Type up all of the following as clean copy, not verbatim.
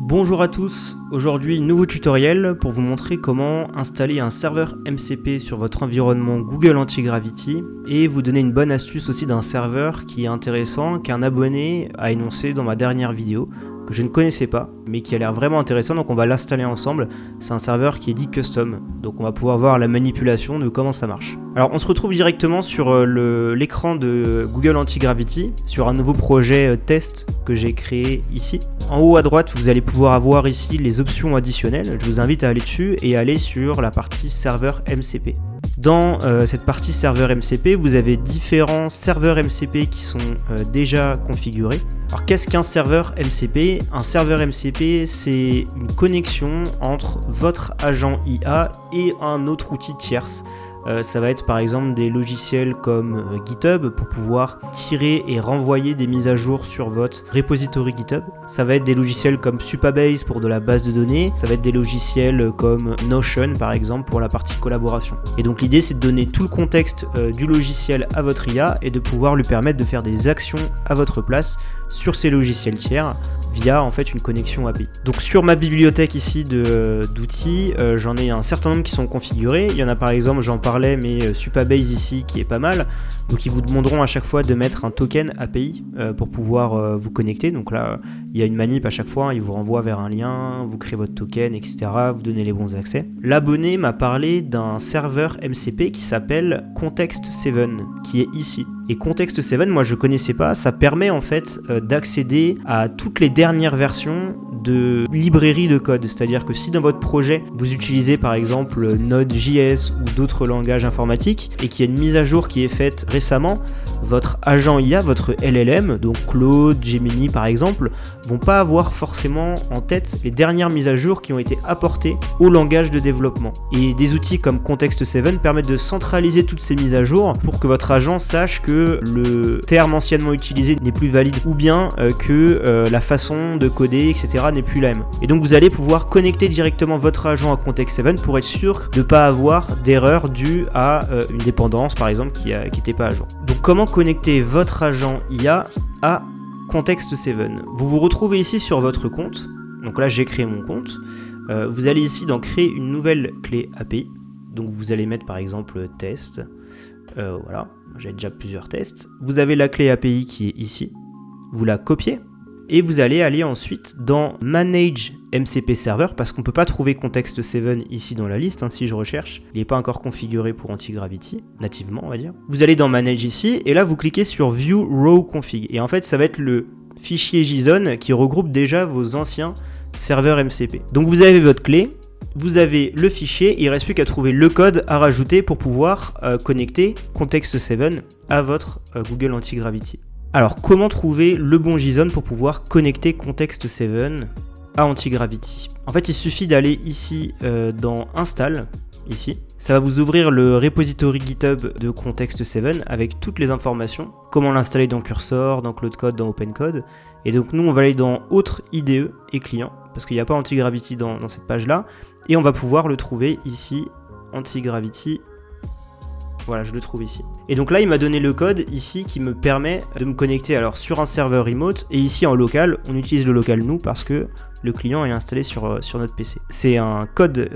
Bonjour à tous, aujourd'hui nouveau tutoriel pour vous montrer comment installer un serveur MCP sur votre environnement Google Antigravity et vous donner une bonne astuce aussi d'un serveur qui est intéressant, qu'un abonné a énoncé dans ma dernière vidéo, que je ne connaissais pas, mais qui a l'air vraiment intéressant, donc on va l'installer ensemble. C'est un serveur qui est dit custom, donc on va pouvoir voir la manipulation de comment ça marche. Alors on se retrouve directement sur l'écran de Google Antigravity, sur un nouveau projet test que j'ai créé ici. En haut à droite, vous allez pouvoir avoir ici les options additionnelles. Je vous invite à aller dessus et aller sur la partie serveur MCP. Dans cette partie serveur MCP, vous avez différents serveurs MCP qui sont déjà configurés. Alors qu'est-ce qu'un serveur MCP? Un serveur MCP, c'est une connexion entre votre agent IA et un autre outil tierce. Ça va être par exemple des logiciels comme GitHub pour pouvoir tirer et renvoyer des mises à jour sur votre repository GitHub. Ça va être des logiciels comme Supabase pour de la base de données. Ça va être des logiciels comme Notion par exemple pour la partie collaboration. Et donc l'idée c'est de donner tout le contexte du logiciel à votre IA et de pouvoir lui permettre de faire des actions à votre place sur ces logiciels tiers via en fait une connexion API. Donc sur ma bibliothèque ici d'outils, j'en ai un certain nombre qui sont configurés. Il y en a par exemple, j'en parlais, mais Supabase ici qui est pas mal. Donc ils vous demanderont à chaque fois de mettre un token API pour pouvoir vous connecter. Donc là, il y a une manip à chaque fois, il vous renvoie vers un lien, vous créez votre token, etc. Vous donnez les bons accès. L'abonné m'a parlé d'un serveur MCP qui s'appelle Context7, qui est ici. Et Context7, moi je connaissais pas, ça permet en fait d'accéder à toutes les dernières versions de librairies de code. C'est-à-dire que si dans votre projet vous utilisez par exemple Node.js ou d'autres langages informatiques et qu'il y a une mise à jour qui est faite récemment, votre agent IA, votre LLM, donc Claude, Gemini par exemple, vont pas avoir forcément en tête les dernières mises à jour qui ont été apportées au langage de développement. Et des outils comme Context7 permettent de centraliser toutes ces mises à jour pour que votre agent sache que le terme anciennement utilisé n'est plus valide ou bien que la façon de coder, etc. n'est plus la même. Et donc vous allez pouvoir connecter directement votre agent à Context7 pour être sûr de ne pas avoir d'erreur due à une dépendance par exemple qui n'était pas à jour. Donc comment connecter votre agent IA à Context7? Vous vous retrouvez ici sur votre compte. Donc là j'ai créé mon compte. Vous allez ici dans créer une nouvelle clé API. Donc vous allez mettre par exemple test. Voilà, j'ai déjà plusieurs tests. Vous avez la clé API qui est ici. Vous la copiez. Et vous allez aller ensuite dans Manage MCP Server parce qu'on ne peut pas trouver Context7 ici dans la liste, si je recherche. Il n'est pas encore configuré pour Antigravity, nativement on va dire. Vous allez dans Manage ici et là vous cliquez sur View Raw Config. Et en fait ça va être le fichier JSON qui regroupe déjà vos anciens serveurs MCP. Donc vous avez votre clé, vous avez le fichier, il ne reste plus qu'à trouver le code à rajouter pour pouvoir connecter Context7 à votre Google Antigravity. Alors, comment trouver le bon JSON pour pouvoir connecter Context7 à Antigravity? En fait, il suffit d'aller ici dans Install, ici. Ça va vous ouvrir le repository GitHub de Context7 avec toutes les informations, comment l'installer dans Cursor, dans Cloud Code, dans OpenCode. Et donc, nous, on va aller dans Autres IDE et Clients, parce qu'il n'y a pas Antigravity dans cette page-là. Et on va pouvoir le trouver ici, Antigravity. Voilà, je le trouve ici. Et donc là, il m'a donné le code ici qui me permet de me connecter alors sur un serveur remote et ici en local. On utilise le local nous parce que le client est installé sur notre PC. C'est un code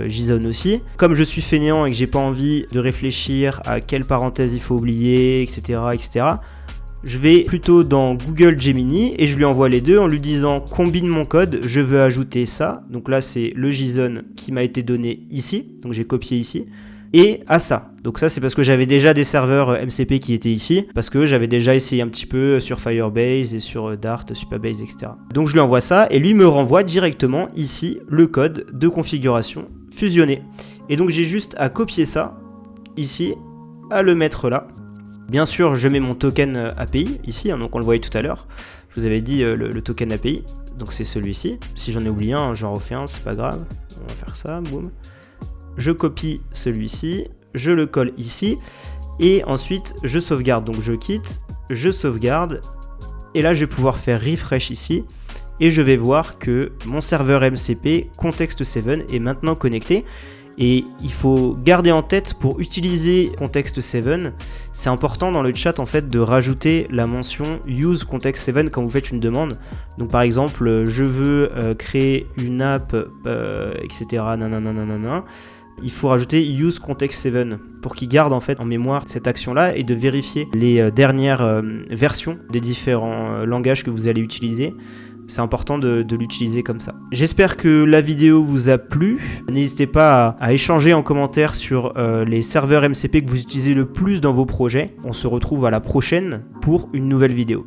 JSON aussi. Comme je suis fainéant et que j'ai pas envie de réfléchir à quelle parenthèse il faut oublier, etc., etc., je vais plutôt dans Google Gemini et je lui envoie les deux en lui disant combine mon code, je veux ajouter ça. Donc là, c'est le JSON qui m'a été donné ici. Donc j'ai copié ici. Et à ça. Donc ça c'est parce que j'avais déjà des serveurs MCP qui étaient ici, parce que j'avais déjà essayé un petit peu sur Firebase et sur Dart, Supabase, etc. Donc je lui envoie ça et lui me renvoie directement ici le code de configuration fusionné. Et donc j'ai juste à copier ça ici, à le mettre là. Bien sûr je mets mon token API ici, donc on le voyait tout à l'heure. Je vous avais dit le token API, donc c'est celui-ci. Si j'en ai oublié un, j'en refais un, c'est pas grave. On va faire ça, boum. Je copie celui-ci, je le colle ici, et ensuite je sauvegarde. Donc je quitte, je sauvegarde, et là je vais pouvoir faire refresh ici, et je vais voir que mon serveur MCP Context7 est maintenant connecté. Et il faut garder en tête, pour utiliser Context7, c'est important dans le chat en fait de rajouter la mention Use Context7 quand vous faites une demande. Donc par exemple, je veux créer une app, etc. Nanana. Il faut rajouter Use Context7 pour qu'il garde en fait en mémoire cette action-là et de vérifier les dernières versions des différents langages que vous allez utiliser. C'est important de l'utiliser comme ça. J'espère que la vidéo vous a plu. N'hésitez pas à échanger en commentaire sur les serveurs MCP que vous utilisez le plus dans vos projets. On se retrouve à la prochaine pour une nouvelle vidéo.